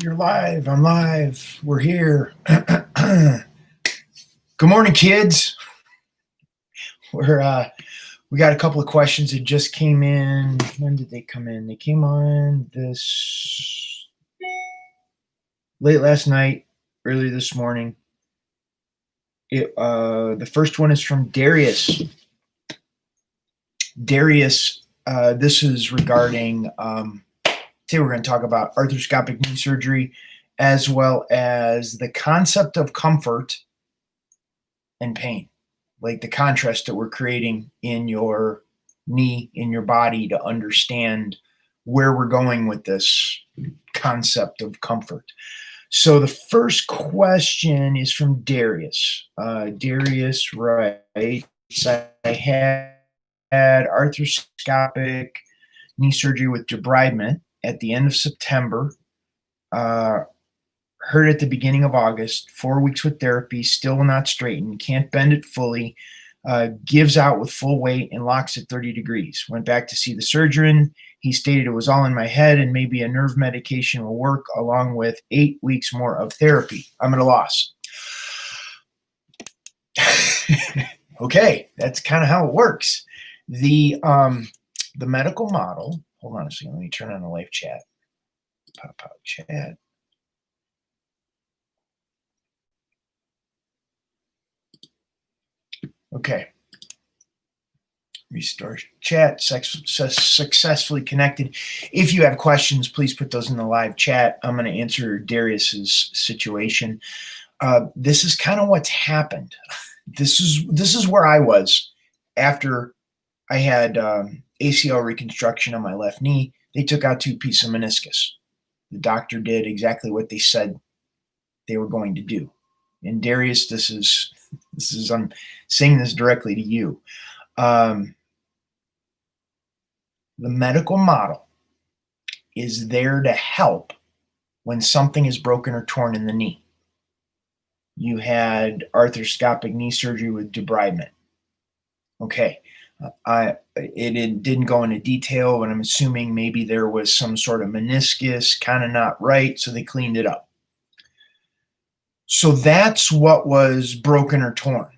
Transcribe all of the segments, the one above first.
You're live. I'm live. We're here. Good morning, kids. We got a couple of questions that just came in. When did they come in? They came on this late last night, early this morning. The first one is from Darius. Darius, this is regarding. Today we're going to talk about arthroscopic knee surgery, as well as the concept of comfort and pain, like the contrast that we're creating in your knee, in your body, to understand where we're going with this concept of comfort. So the first question is from Darius. Darius writes, I had arthroscopic knee surgery with debridement at the end of September, hurt at the beginning of August, 4 weeks with therapy, still will not straighten, can't bend it fully, gives out with full weight and locks at 30 degrees. Went back to see the surgeon. He stated it was all in my head and maybe a nerve medication will work, along with 8 weeks more of therapy. I'm at a loss. Okay, that's kind of how it works. The medical model, hold on a second, let me turn on the live chat. Pop out chat. Okay. Restore chat, successfully connected. If you have questions, please put those in the live chat. I'm going to answer Darius's situation. This is kind of what's happened. This is where I was after I had ACL reconstruction on my left knee. They took out 2 pieces of meniscus. The doctor did exactly what they said they were going to do. And Darius, this is I'm saying this directly to you. The medical model is there to help when something is broken or torn in the knee. You had arthroscopic knee surgery with debridement. Okay. It didn't go into detail, but I'm assuming maybe there was some sort of meniscus kind of not right, so they cleaned it up. So that's what was broken or torn.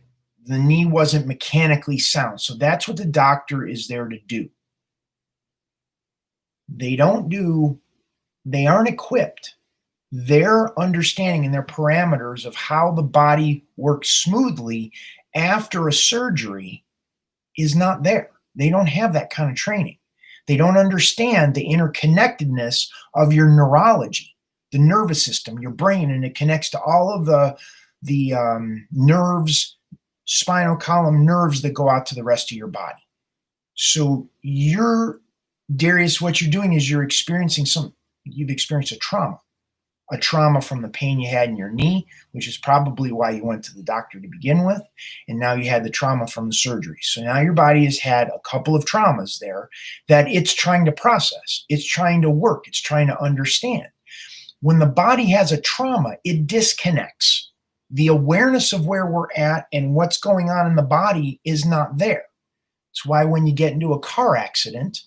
The knee wasn't mechanically sound. So that's what the doctor is there to do. They aren't equipped. Their understanding and their parameters of how the body works smoothly after a surgery is not there. They don't have that kind of training. They don't understand the interconnectedness of your neurology, the nervous system, your brain, and it connects to all of the nerves, spinal column nerves that go out to the rest of your body. So Darius, what you're doing is you've experienced a trauma from the pain you had in your knee, which is probably why you went to the doctor to begin with. And now you had the trauma from the surgery. So now your body has had a couple of traumas there that it's trying to process. It's trying to work. It's trying to understand. When the body has a trauma, it disconnects. The awareness of where we're at and what's going on in the body is not there. It's why when you get into a car accident,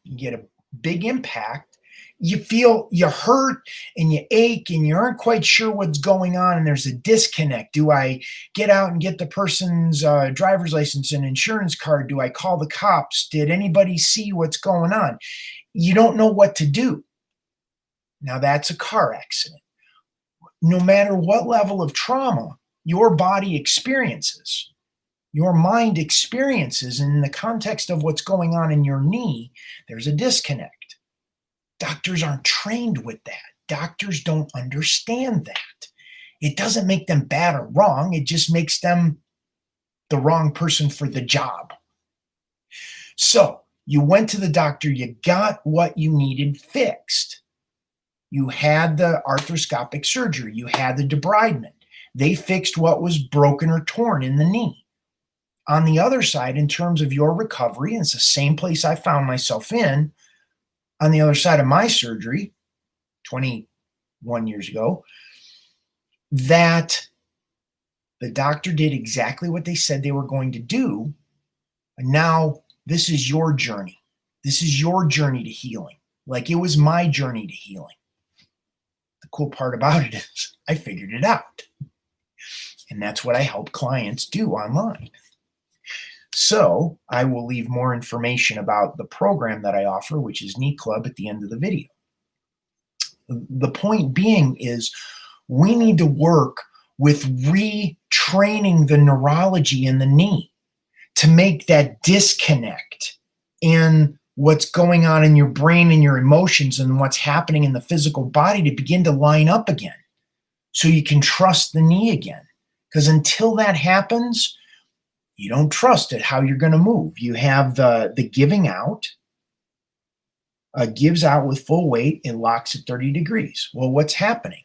you get a big impact, you feel you hurt and you ache and you aren't quite sure what's going on, and there's a disconnect. Do I get out and get the person's driver's license and insurance card? Do I call the cops? Did anybody see what's going on? You don't know what to do. Now that's a car accident. No matter what level of trauma your body experiences, your mind experiences, in the context of what's going on in your knee, there's a disconnect. Doctors aren't trained with that. Doctors don't understand that. It doesn't make them bad or wrong. It just makes them the wrong person for the job. So you went to the doctor, you got what you needed fixed. You had the arthroscopic surgery, you had the debridement. They fixed what was broken or torn in the knee. On the other side, in terms of your recovery, and it's the same place I found myself in, on the other side of my surgery 21 years ago, that the doctor did exactly what they said they were going to do. And now this is your journey. This is your journey to healing. like it was my journey to healing. The cool part about it is I figured it out. And that's what I help clients do online. So I will leave more information about the program that I offer, which is Knee Club, at the end of the video. The point being is we need to work with retraining the neurology in the knee to make that disconnect in what's going on in your brain and your emotions and what's happening in the physical body to begin to line up again so you can trust the knee again. Because until that happens, you don't trust it, how you're going to move. You have the giving out, gives out with full weight, it locks at 30 degrees. Well, what's happening?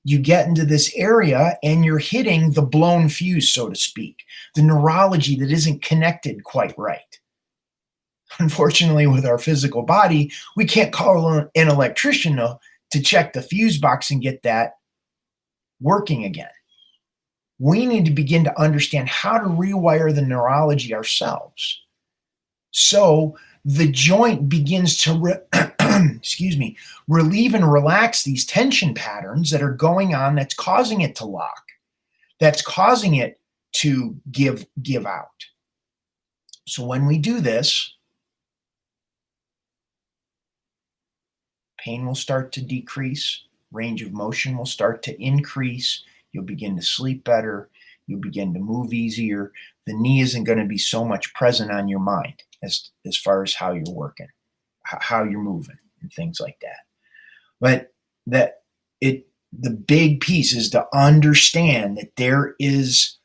You get into this area and you're hitting the blown fuse, so to speak, the neurology that isn't connected quite right. Unfortunately, with our physical body, we can't call an electrician to check the fuse box and get that working again. We need to begin to understand how to rewire the neurology ourselves. So the joint begins to relieve and relax these tension patterns that are going on that's causing it to lock, that's causing it to give out. So when we do this, pain will start to decrease, range of motion will start to increase, you'll begin to sleep better, you'll begin to move easier. The knee isn't going to be so much present on your mind as far as how you're working, how you're moving, and things like that. But the big piece is to understand that there is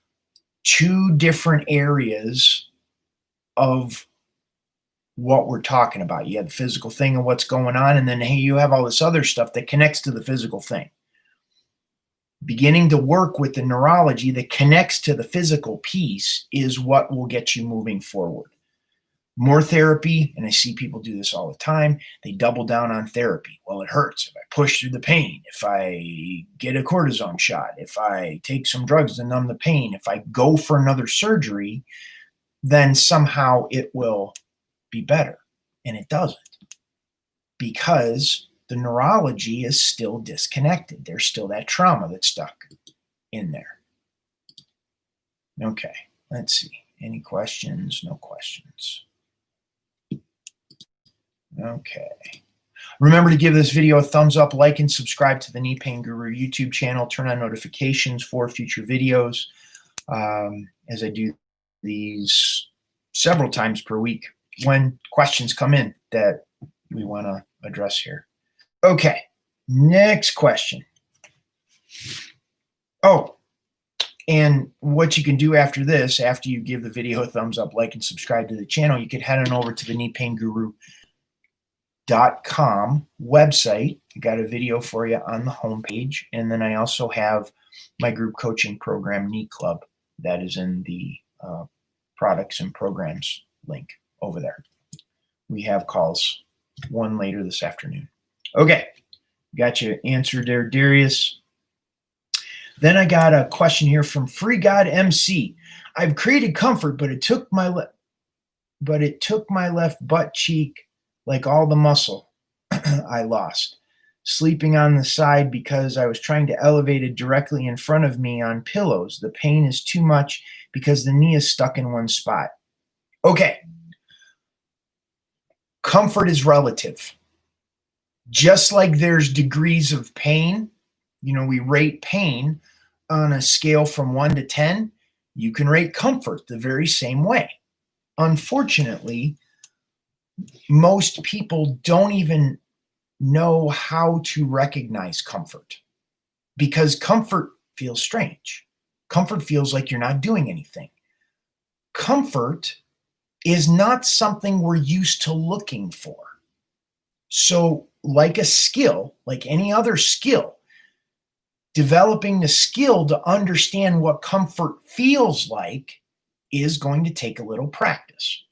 two different areas of what we're talking about. You have the physical thing and what's going on, and then hey, you have all this other stuff that connects to the physical thing. Beginning to work with the neurology that connects to the physical piece is what will get you moving forward. More therapy, and I see people do this all the time, they double down on therapy. Well, it hurts if I push through the pain, if I get a cortisone shot, if I take some drugs to numb the pain, if I go for another surgery, then somehow it will be better. And it doesn't, because the neurology is still disconnected. There's still that trauma that's stuck in there. Okay, let's see. Any questions? No questions. Okay. Remember to give this video a thumbs up, like, and subscribe to the Knee Pain Guru YouTube channel. Turn on notifications for future videos, as I do these several times per week when questions come in that we want to address here. Okay, next question. Oh, and what you can do after this, after you give the video a thumbs up, like, and subscribe to the channel, you can head on over to the kneepainguru.com website. I got a video for you on the homepage. And then I also have my group coaching program, Knee Club, that is in the products and programs link over there. We have calls, one later this afternoon. Okay, got you answered there, Darius. Then I got a question here from Free God MC. I've created comfort, but it took my left butt cheek, like all the muscle I lost. Sleeping on the side because I was trying to elevate it directly in front of me on pillows. The pain is too much because the knee is stuck in one spot. Okay. Comfort is relative. Just like there's degrees of pain, we rate pain on a scale from 1 to 10. You can rate comfort the very same way. Unfortunately, most people don't even know how to recognize comfort, because comfort feels strange. Comfort feels like you're not doing anything. Comfort is not something we're used to looking for. So like a skill, like any other skill, developing the skill to understand what comfort feels like is going to take a little practice.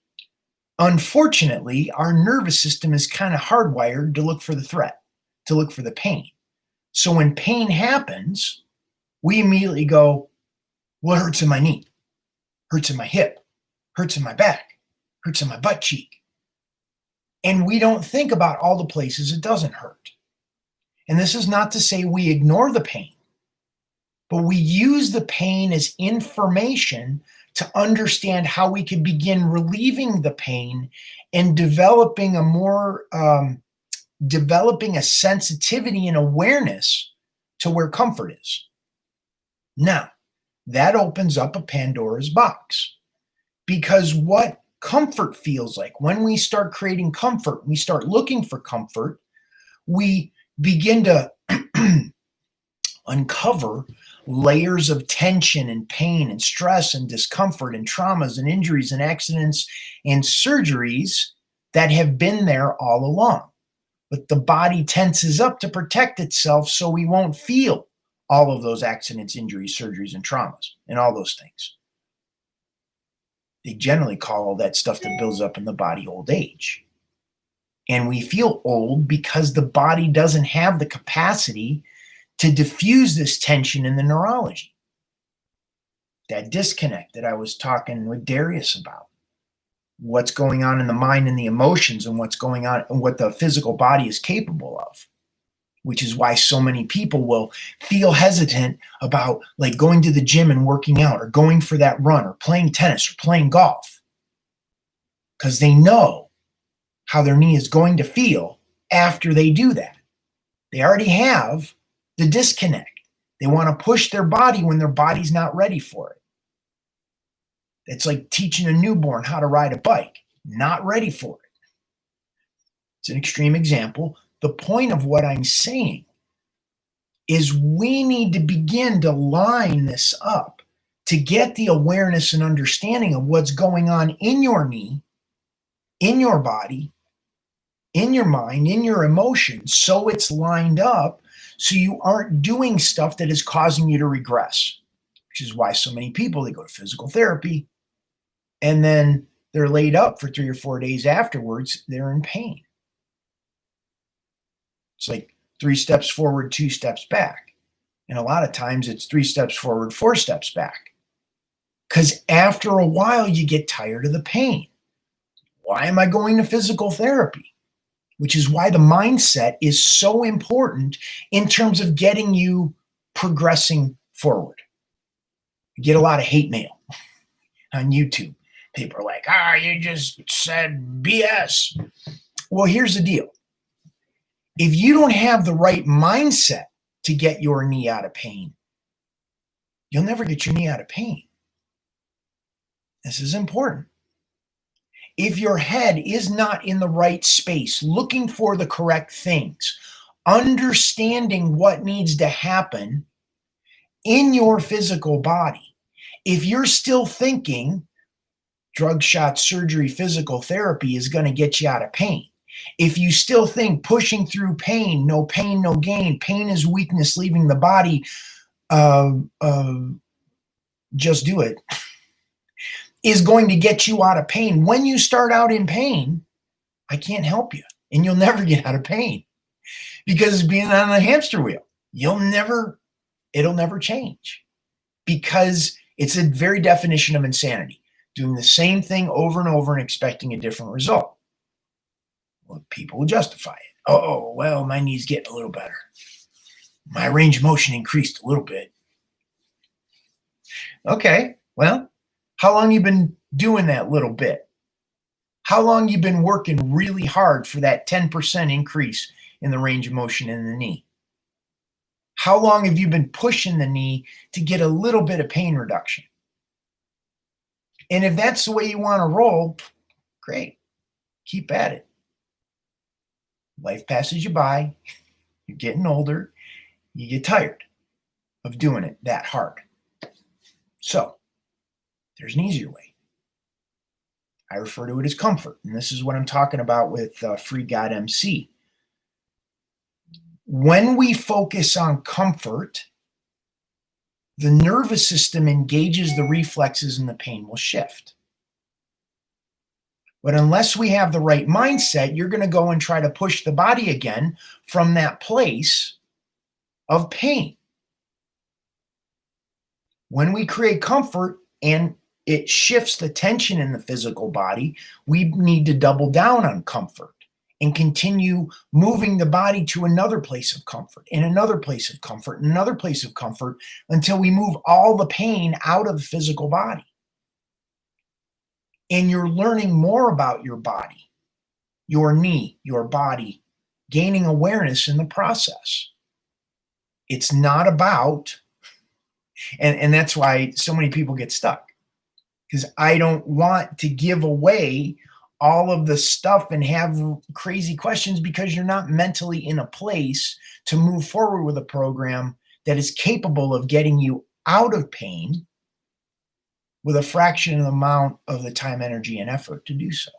Unfortunately, our nervous system is kind of hardwired to look for the threat, to look for the pain. So when pain happens, we immediately go, well, it hurts in my knee, hurts in my hip, hurts in my back, hurts in my butt cheek. And we don't think about all the places it doesn't hurt. And this is not to say we ignore the pain, but we use the pain as information to understand how we can begin relieving the pain and developing a sensitivity and awareness to where comfort is. Now, that opens up a Pandora's box, because what comfort feels like, when we start creating comfort, we start looking for comfort, we begin to uncover layers of tension and pain and stress and discomfort and traumas and injuries and accidents and surgeries that have been there all along. But the body tenses up to protect itself so we won't feel all of those accidents, injuries, surgeries, and traumas and all those things. They generally call all that stuff that builds up in the body old age. And we feel old because the body doesn't have the capacity to diffuse this tension in the neurology. That disconnect that I was talking with Darius about. What's going on in the mind and the emotions, and what's going on and what the physical body is capable of. Which is why so many people will feel hesitant about like going to the gym and working out, or going for that run, or playing tennis, or playing golf. Because they know how their knee is going to feel after they do that. They already have the disconnect. They want to push their body when their body's not ready for it. It's like teaching a newborn how to ride a bike, not ready for it. It's an extreme example. The point of what I'm saying is we need to begin to line this up to get the awareness and understanding of what's going on in your knee, in your body, in your mind, in your emotions, so it's lined up so you aren't doing stuff that is causing you to regress, which is why so many people, they go to physical therapy and then they're laid up for 3 or 4 days afterwards, they're in pain. It's like 3 steps forward, 2 steps back. And a lot of times it's 3 steps forward, 4 steps back. Because after a while, you get tired of the pain. Why am I going to physical therapy? Which is why the mindset is so important in terms of getting you progressing forward. You get a lot of hate mail on YouTube. People are like, you just said BS. Well, here's the deal. If you don't have the right mindset to get your knee out of pain, you'll never get your knee out of pain. This is important. If your head is not in the right space, looking for the correct things, understanding what needs to happen in your physical body, if you're still thinking drug, shot, surgery, physical therapy is going to get you out of pain, if you still think pushing through pain, no gain, pain is weakness leaving the body, just do it, is going to get you out of pain. When you start out in pain, I can't help you, and you'll never get out of pain, because being on a hamster wheel, it'll never change, because it's a very definition of insanity, doing the same thing over and over and expecting a different result. Well, people will justify it. Oh, well, my knee's getting a little better. My range of motion increased a little bit. Okay, well, how long you been doing that little bit? How long you been working really hard for that 10% increase in the range of motion in the knee? How long have you been pushing the knee to get a little bit of pain reduction? And if that's the way you want to roll, great. Keep at it. Life passes you by. You're getting older. You get tired of doing it that hard. So there's an easier way. I refer to it as comfort. And this is what I'm talking about with Free God MC. When we focus on comfort, the nervous system engages the reflexes and the pain will shift. But unless we have the right mindset, you're going to go and try to push the body again from that place of pain. When we create comfort and it shifts the tension in the physical body, we need to double down on comfort. and continue moving the body to another place of comfort and another place of comfort and another place of comfort until we move all the pain out of the physical body. And you're learning more about your body, your knee, your body, gaining awareness in the process. It's not about, and that's why so many people get stuck, because I don't want to give away all of the stuff and have crazy questions, because you're not mentally in a place to move forward with a program that is capable of getting you out of pain with a fraction of the amount of the time, energy, and effort to do so.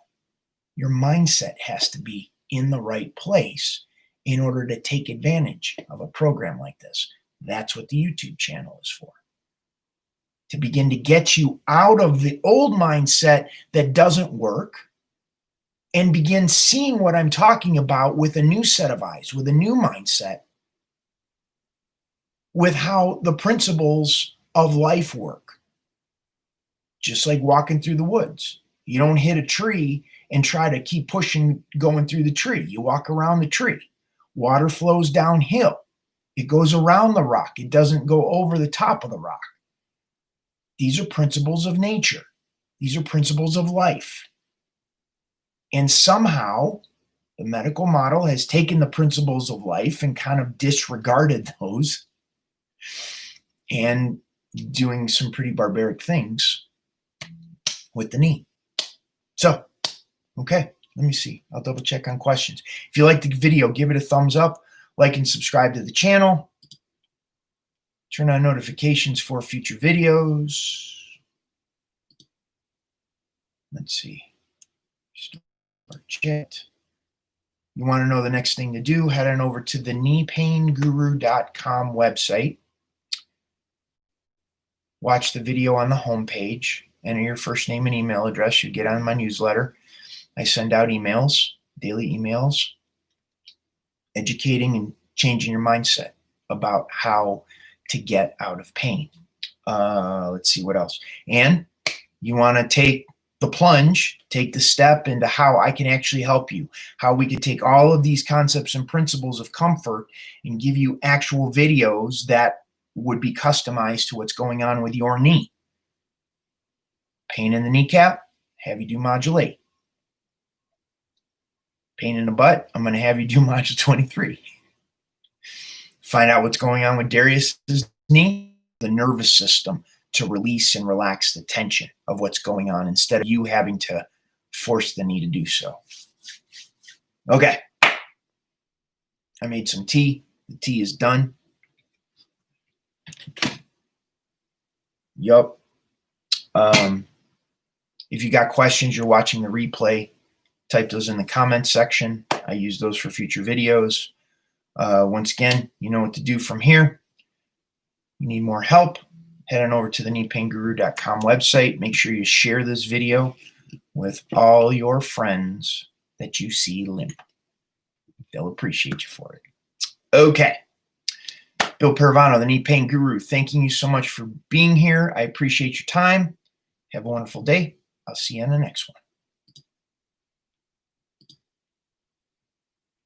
Your mindset has to be in the right place in order to take advantage of a program like this. That's what the YouTube channel is for. To begin to get you out of the old mindset that doesn't work and begin seeing what I'm talking about with a new set of eyes, with a new mindset, with how the principles of life work. Just like walking through the woods. You don't hit a tree and try to keep pushing, going through the tree. You walk around the tree. Water flows downhill. It goes around the rock. It doesn't go over the top of the rock. These are principles of nature. These are principles of life. And somehow the medical model has taken the principles of life and kind of disregarded those and doing some pretty barbaric things with the knee. So, okay, let me see. I'll double check on questions. If you like the video, give it a thumbs up, like and subscribe to the channel. Turn on notifications for future videos. Let's see. Start chat. You want to know the next thing to do, head on over to the kneepainguru.com website. Watch the video on the homepage. Enter your first name and email address. You get on my newsletter. I send out emails, daily emails, educating and changing your mindset about how to get out of pain. Let's see what else. And you want to take the plunge, take the step into how I can actually help you, how we can take all of these concepts and principles of comfort and give you actual videos that would be customized to what's going on with your knee. Pain in the kneecap, have you do modulate. Pain in the butt, I'm going to have you do module 23. Find out what's going on with Darius's knee, the nervous system, to release and relax the tension of what's going on instead of you having to force the knee to do so. Okay. I made some tea. The tea is done. Yup. If you got questions, you're watching the replay, type those in the comments section. I use those for future videos. Once again, you know what to do from here. You need more help, head on over to the kneepainguru.com website. Make sure you share this video with all your friends that you see limp. They'll appreciate you for it. Okay. Bill Paravano, the Knee Pain Guru, thanking you so much for being here. I appreciate your time. Have a wonderful day. I'll see you on the next one.